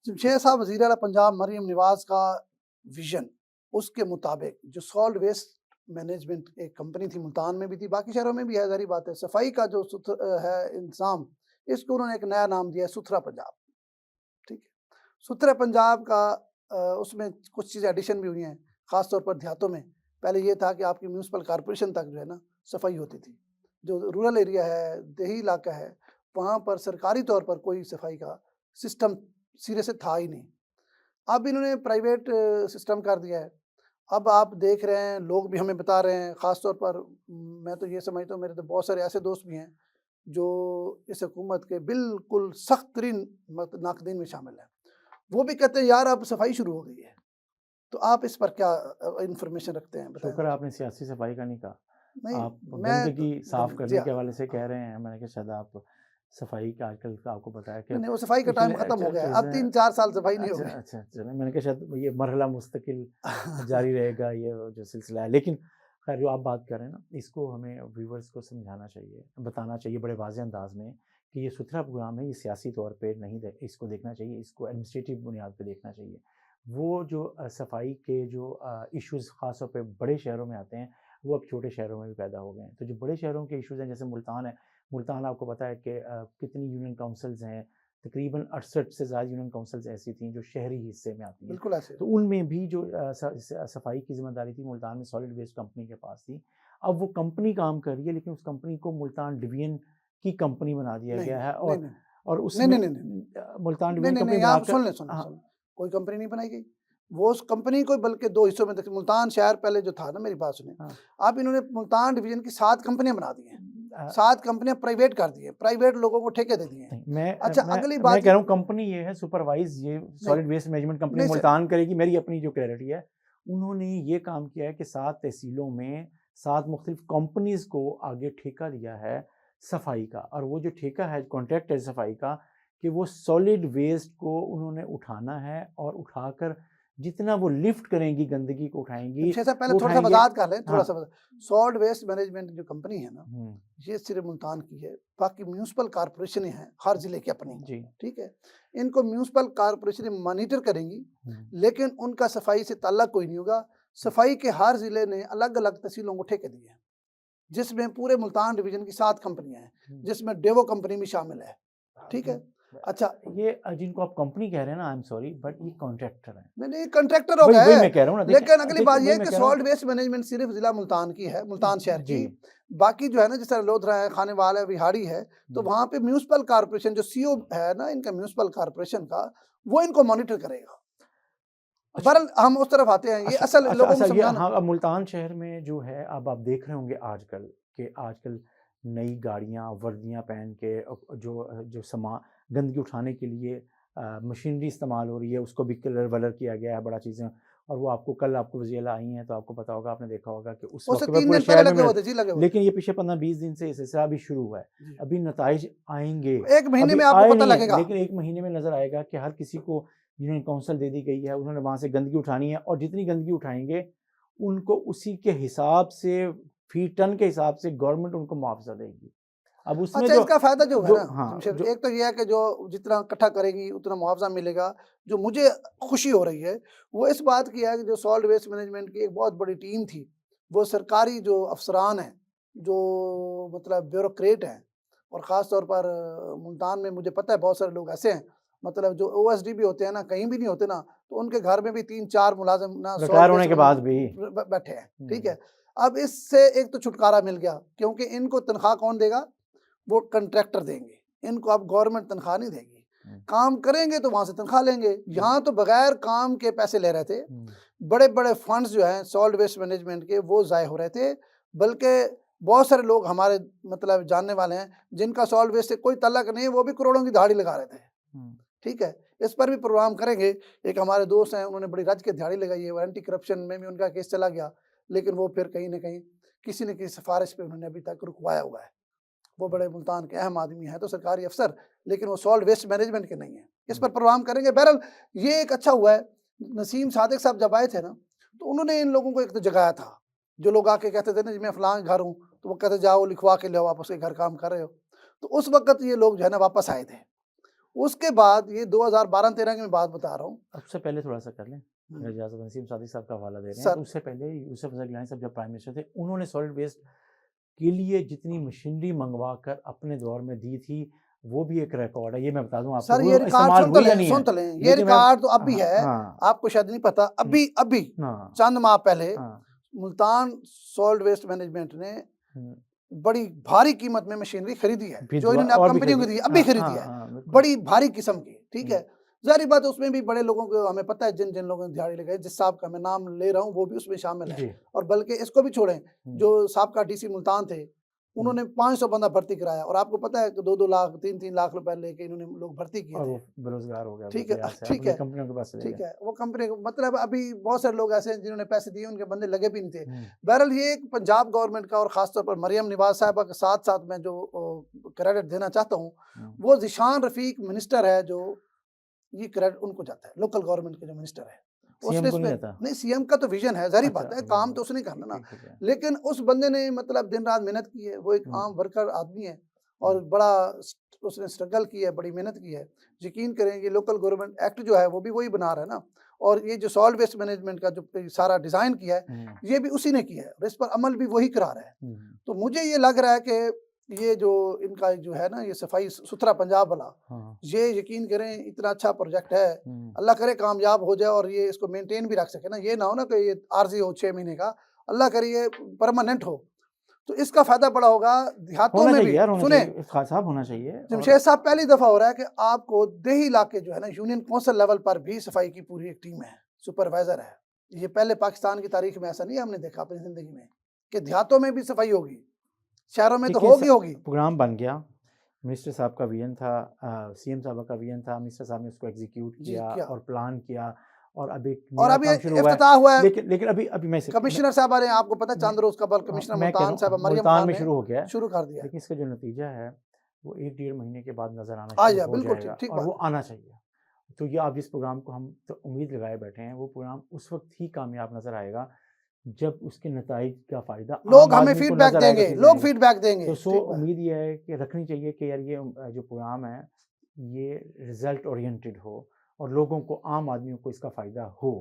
शेख साहब वज़ीर आला पंजाब मरियम नवाज़ का विज़न, उसके मुताबिक जो सॉलिड वेस्ट मैनेजमेंट एक कंपनी थी, मुल्तान में भी थी, बाकी शहरों में भी है, ज़ाहिर बात है। सफाई का जो है इंतज़ाम, इसको उन्होंने एक नया नाम दिया है सुथरा पंजाब, ठीक है। सुथरे पंजाब का उसमें कुछ चीज़ें एडिशन भी हुई हैं, ख़ास तौर पर देहातों में। पहले ये था कि आपकी म्युनिसिपल कॉर्पोरेशन तक जो है ना सफाई होती थी। जो रूरल एरिया है, देही इलाका है, वहाँ पर सरकारी तौर पर कोई सफाई का सिस्टम सिरे से था ही नहीं। अब इन्होंने प्राइवेट सिस्टम कर दिया है। अब आप देख रहे हैं, लोग भी हमें बता रहे हैं, ख़ास तौर पर मैं तो ये समझता हूँ, मेरे तो बहुत सारे ऐसे दोस्त भी हैं जो इस हुकूमत के बिल्कुल सख्त तरीन नाक़दीन में शामिल हैं। वो भी कहते हैं यार अब सफाई शुरू हो गई है। तो आप इस पर क्या इन्फॉर्मेशन रखते हैं, बताएं शुक्र मुझे। आपने सियासी सफाई का नहीं कहा। नहीं, आप मैं तो गंदगी साफ जी करने हाँ, के हवाले से कह रहे हैं, मैंने कहा शायद आप सफाई का आजकल का आपको पता है कि नहीं, नहीं, वो सफाई का टाइम पिछले ख़त्म हो गया है। अब चीज़ें 3-4 साल सफाई नहीं अच्छा, होगी। अच्छा, चलें मैंने कहा शायद ये मरहला मुस्तकिल जारी रहेगा ये जो सिलसिला है। लेकिन खैर जो आप बात कर रहे हैं ना, इसको हमें व्यूअर्स को समझाना चाहिए, बताना चाहिए बड़े वाज़ेह अंदाज़ में कि ये सुथरा प्रोग्राम है, ये सियासी तौर पे नहीं इसको देखना चाहिए, इसको एडमिनिस्ट्रेटिव बुनियाद पे देखना चाहिए। वो जो सफाई के जो इश्यूज़ ख़ास तौर पे बड़े शहरों में आते हैं, वो अब छोटे शहरों में भी पैदा हो गए हैं। तो जो बड़े शहरों के इश्यूज़ हैं, जैसे मुल्तान है, मुल्तान आपको पता है कि कितनी यूनियन काउंसिल्स हैं, तकरीबन 68 से ज़्यादा यूनियन काउंसिल्स ऐसी थीं जो शहरी हिस्से में आती हैं। बिल्कुल ऐसे। तो उनमें भी जो सफाई की ज़िम्मेदारी थी मुल्तान में सॉलिड वेस्ट कंपनी के पास थी। अब वो कंपनी काम कर रही है, लेकिन उस कंपनी को मुल्तान डिवीज़न की कंपनी बना दिया नहीं, गया है नहीं, नहीं, और नहीं, उसमें नहीं, नहीं, नहीं, मुल्तान नहीं, डिवीज़न नहीं, कंपनी नहीं, आप बनाकर सुन लें, सुन लें, हाँ, सुन लें। कोई कंपनी नहीं बनाई गई। वो उस कंपनी को बल्कि 2 हिस्सों में मुल्तान शहर पहले जो था ना, मेरी बात सुनिए। हाँ। अब इन्होंने मुल्तान डिवीज़न की 7 कंपनियाँ बना दी हैं। अ, 7 कंपनियाँ प्राइवेट कर दी हैं, प्राइवेट लोगों को ठेके दे दिए हैं। नहीं, अच्छा, अगली मैं बात कह ये रहा हूँ कंपनी ये है सुपरवाइज़ ये नहीं, सॉलिड वेस्ट मैनेजमेंट कंपनी नहीं सर, मुल्तान करेगी, मेरी अपनी जो क्लैरिटी है। उन्होंने ये काम किया है कि 7 तहसीलों में 7 मुख्तलिफ कंपनीज़ को आगे ठेका दिया है सफाई का और वो जो ठेका है, कॉन्ट्रैक्ट है सफाई का कि वो सॉलिड वेस्ट को उन्होंने उठाना है और उठाकर जितना वो लिफ्ट करेंगी, गंदगी को उठाएँगी, शेख साहब पहले वो थोड़ा-सा उठाएँगे वज़ाहत कर लें, हाँ। थोड़ा-सा सॉलिड वेस्ट मैनेजमेंट जो कंपनी है ना, हुँ, ये सिर्फ़ मुल्तान की है। बाकी म्युनिसिपल कॉर्पोरेशनें हैं, हर ज़िले की अपनी, जी। ठीक है? इनको म्युनिसिपल कॉर्पोरेशनें मॉनिटर करेंगी, हुँ। लेकिन उनका सफाई से ताल्लुक कोई नहीं होगा। सफाई के हर ज़िले ने अलग-अलग तहसीलों को ठेके दिए हैं, जिसमें पूरे मुल्तान डिवीज़न की 7 कंपनियाँ हैं, हुँ। जिसमें डेवो कंपनी भी शामिल है, ठीक है? अच्छा, ये जिनको आप कंपनी कह रहे हैं ना आई एम सॉरी बट ये कॉन्ट्रैक्टर हैं। नहीं, नहीं, कॉन्ट्रैक्टर हो वही गए। वही मैं कह रहा हूँ ना लेकिन अगली देखिए बात ये वही है मैं कि कह रहा हूँ सॉलिड वेस्ट मैनेजमेंट सिर्फ़ ज़िला मुल्तान की है, मुल्तान शहर जी। की। बाकी जो है ना, जिस तरह लोधरा है, खानेवाल है, बिहाड़ी है, तो हुँ। वहाँ पे म्युनिसिपल कॉर्पोरेशन जो सीओ है ना इनका म्युनिसिपल कॉर्पोरेशन का, वो इनको मॉनिटर करेगा। अच्छा बहरहाल हम उस तरफ आते हैं, ये अच्छा असल अच्छा लोगों अच्छा को ये समझाना। हाँ, अब मुल्तान शहर में जो है अब आप देख रहे होंगे आजकल कि आजकल नई गाड़ियाँ, वर्दियाँ पहन के जो गंदगी उठाने के लिए मशीनरी इस्तेमाल हो रही है, उसको भी कलर-वलर किया गया है बड़ा चीज़ें और वो आपको कल आपको वज़ीर आला आई हैं, तो आपको पता होगा, आपने देखा होगा कि उस उससे मौके पे 3 पूरे दिन पहले शहर में लगे हुए थे जी, लगे हुए थे। लेकिन ये पिछले 15-20 दिन से ये सिलसिला अभी शुरू हुआ है। जी। अभी नताइज आएँगे, 1 महीने अभी में आपको आए पता नहीं हैं, लगेगा। लेकिन 1 महीने में नज़र आएगा कि हर किसी को यूनियन काउंसिल दे दी गई है, उन्होंने वहाँ से गंदगी उठानी है और जितनी गंदगी उठाएँगे, उनको उसी के हिसाब से फी टन के हिसाब से गवर्नमेंट उनको मुआवज़ा देगी। अब उसमें अच्छा, इसका फ़ायदा जो है ना हाँ, जमशेद, एक तो ये है कि जो जितना इकट्ठा करेगी उतना मुआवज़ा मिलेगा। जो मुझे खुशी हो रही है, वो इस बात की है कि जो सॉलिड वेस्ट मैनेजमेंट की एक बहुत बड़ी टीम थी, वो सरकारी जो अफ़सरान हैं, जो मतलब ब्यूरोक्रेट हैं, और ख़ास तौर पर मुल्तान में मुझे पता है बहुत सारे लोग ऐसे हैं, मतलब जो ओएसडी भी होते हैं ना, कहीं भी नहीं होते ना, तो उनके घर में भी 3-4 मुलाज़िम ना रिटायर सॉलिड होने वेस्ट के बाद भी। मैनेजमेंट बैठे हैं, ठीक हुँ, है? अब इससे एक तो छुटकारा मिल गया, क्योंकि इनको तनख्वाह कौन देगा? वो कॉन्ट्रैक्टर देंगे। इनको अब गवर्नमेंट तनख्वाह नहीं देगी। हुँ, काम करेंगे तो वहाँ से तनख्वाह लेंगे। हुँ, यहाँ तो बगैर काम के पैसे ले रहे थे। हुँ, बड़े-बड़े फंड्स जो हैं सॉलिड वेस्ट मैनेजमेंट के, वो ज़ाय हो रहे थे। बल्कि बहुत सारे लोग हमारे मतलब जानने वाले हैं, जिनका सॉलिड वेस्ट से कोई तल्लक नहीं है, वो भी करोड़ों की दिहाड़ी लगा रहे थे। हुँ। ठीक है? इस पर भी प्रोग्राम करेंगे। एक हमारे दोस्त हैं, उन्होंने बड़ी रज के दिहाड़ी लगाई है, वो एंटी करप्शन में भी उनका केस चला गया। लेकिन वो फिर कहीं न कहीं किसी न किसी सिफ़ारिश पे उन्होंने अभी तक रुकवाया हुआ है। वो बड़े मुल्तान के अहम आदमी हैं, तो सरकारी अफ़सर, लेकिन वो सॉलिड वेस्ट मैनेजमेंट के नहीं हैं। इस पर प्रोग्राम करेंगे। बहरहाल ये एक अच्छा हुआ है, नसीम सादिक साहब जब आए थे ना, तो उन्होंने इन लोगों को एक तो जगाया था। जो लोग आके कहते थे ना जी मैं फलाँ घर हूँ, तो वो कहते जाओ लिखवा के लाओ, आप उसके घर काम कर रहे हो। तो उस वक़्त ये लोग जो है ना वापस आए थे। उसके बाद ये 2012-13 की मैं बात बता रहा हूँ। उससे पहले थोड़ा सा कर लें, हम्म, अगर इजाज़त नसीम सादिक साहब का हवाला दे रहे हैं, सर तो उससे पहले यूसुफ फ़ज़ल गिलानी साहब जब प्राइम मिनिस्टर थे, उन्होंने सॉलिड वेस्ट के लिए जितनी मशीनरी मंगवा कर अपने दौर में दी थी, वो भी एक रिकॉर्ड है। ये मैं बता दूँ आपको, सर, ये वो रिकॉर्ड इस्तेमाल हुई या नहीं है? सुन तो लें, ये लेकिन मैं रिकॉर्ड तो अब भी हाँ, है, हाँ, आपको शायद नहीं पता। अभी अभी हाँ, चंद माह पहले हाँ, मुल्तान सॉल्ट वेस्ट मैनेजमेंट ने हुँ, बड़ी भारी कीमत में मशीनरी खरीदी है, जो भिजवा इन्होंने अब और भी कंपनियों को खरीदी, दी है, अभी हाँ, खरीदी हाँ, है, हाँ, बिल्कुल। बड़ी भारी किस्म की, ठीक हुँ, है। ज़ाहिर बात है उसमें भी बड़े लोगों को हमें पता है, जिन लोगों ने दिहाड़ी लगाई, जिस साहब का मैं नाम ले रहा हूँ वो भी उसमें शामिल है। जी, और बल्कि इसको भी छोड़ें, हुँ, जो साबका डीसी मुल्तान थे, हुँ, उन्होंने 500 बंदा भर्ती कराया, और आपको पता है कि 2-2 लाख, 3-3 लाख रुपए लेके इन्होंने लोग भर्ती किए और थे। वो बेरोज़गार हो गया ठीक है, बेकरार से, ठीक अपनी है, कंपनियों के पास चले ठीक गए। है। वो कंपनी को मतलब अभी बहुत सारे लोग ऐसे हैं जिन्होंने पैसे दिए, उनके बंदे लगे भी नहीं थे। हुँ, बहरहाल ये एक पंजाब गवर्नमेंट का, और ख़ास तौर पर मरियम नवाज़ साहिबा के साथ-साथ मैं जो क्रेडिट देना चाहता हूँ, हुँ, वो ज़ीशान रफ़ीक मिनिस्टर है, जो ये क्रेडिट उनको जाता है, लोकल गवर्नमेंट के जो मिनिस्टर है। उसने सीएम को इसमें नहीं आता? नहीं, सीएम का तो विज़न है, ज़ाहिर अच्छा, बात है, काम वो तो उसने करना ना। ठीक, ठीक है। लेकिन उस बंदे ने मतलब दिन-रात मेहनत की है, वो एक हुँ, आम वर्कर आदमी है, हुँ, और बड़ा उसने स्ट्रगल की है, बड़ी मेहनत की है। यकीन करें, ये लोकल गवर्नमेंट एक्ट जो है वो भी वही बना रहा है ना, और ये जो सॉलिड वेस्ट मैनेजमेंट का जो सारा डिज़ाइन किया है, हुँ, ये भी उसी ने किया है, और इस पर अमल भी वही करा रहा है। हुँ, तो मुझे ये लग रहा है कि ये जो इनका जो है ना, ये सफाई सुथरा पंजाब वाला, हाँ, ये यकीन करें इतना अच्छा प्रोजेक्ट है, हुँ। अल्लाह करे कामयाब हो जाए, और ये इसको मेंटेन भी रख सके ना, ये ना हो ना कि ये आर्जी हो 6 महीने का, अल्लाह करे ये परमानेंट हो, तो इसका फ़ायदा बड़ा होगा देहातों होना में चाहिए भी। यार, होना सुने, चाहिए, खान साहब होना चाहिए। और जमशेद साहब, पहली दफ़ा हो रहा है कि आपको देही इलाके जो है ना, यूनियन कौंसिल लेवल पर भी सफाई की पूरी एक टीम है, सुपरवाइज़र है। ये पहले पाकिस्तान की तारीख में ऐसा नहीं हमने देखा अपनी ज़िंदगी में, कि देहातों में भी सफाई होगी, शहरों में तो देखिए, होगी होगी। प्रोग्राम बन गया, मिनिस्टर साहब का विज़न था, सीएम साहब का विज़न था, मिनिस्टर साहब ने उसको एग्ज़ीक्यूट जी, किया क्या, और प्लान किया, और अब एक और नया अब ये काम शुरू हुआ है। इफ्तिताह हुआ है, लेकिन लेकिन अभी अभी मैं सिर्फ कमिश्नर साहब आ रहे हैं, आपको पता है मैं चंद रोज़ कबल कमिश्नर मैं कह रहा मुल्तान साहब हूँ, मरियम मुल्तान खान में ने शुरू हो गया है, शुरू कर दिया है। लेकिन इसका जो नतीजा है, वो 1 डेढ़ महीने के बाद नज़र आना आ शुरू जाए, हो बिल्कुल जाएगा, ठीक ठीक और वो बात है। आना चाहिए। तो ये आप जिस प्रोग्राम को हम तो उम्मीद लगाए बैठे हैं, वो प्रोग्राम उस वक़्त ही कामयाब नज़र आएगा, जब उसके नताइज का फ़ायदा आम लोग हमें आदमी को फीडबैक नज़र आएगा, देंगे, चीज़ें लोग आएँगी। फीडबैक देंगे, तो ठीक बात। उम्मीद ये है कि रखनी चाहिए कि यार ये जो प्रोग्राम है, ये रिज़ल्ट ओरिएंटेड हो, और लोगों को, आम आदमियों को इसका फ़ायदा हो,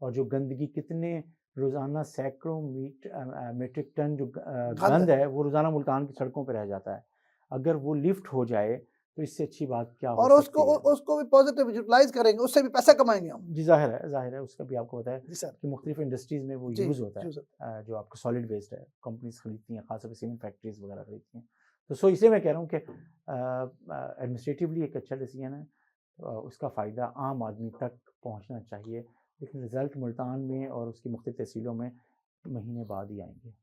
और जो गंदगी, कितने रोज़ाना सैकड़ों मीट्रिक टन जो गंद गंद है। है, वो रोज़ाना मुल्तान की सड़कों पे रह जाता है। अगर वो लिफ्ट हो जाए, तो इससे अच्छी बात क्या हो और सकती है? उसको भी पॉजिटिव यूटिलाइज़ करेंगे, उससे भी पैसा कमाएँगे हम। जी, ज़ाहिर है, उसका भी आपको पता है जी सर, कि मुख्तलिफ़ इंडस्ट्रीज़ में वो जी, यूज़ होता है। जी सर। जो आपका सॉलिड वेस्ट है, कंपनीज़ खरीदती हैं, ख़ासतौर पे सीमेंट फैक्ट्रीज़ वगैरह खरीदती हैं। तो इसलिए मैं कह रहा हूँ कि एडमिनिस्ट्रेटिवली एक अच्छा डिसीजन है। उसका फ़ायदा आम आदमी तक पहुँचना चाहिए, लेकिन रिज़ल्ट मुल्तान में और उसकी मुख्तलिफ़ तहसीलों में महीने बाद ही आएँगे।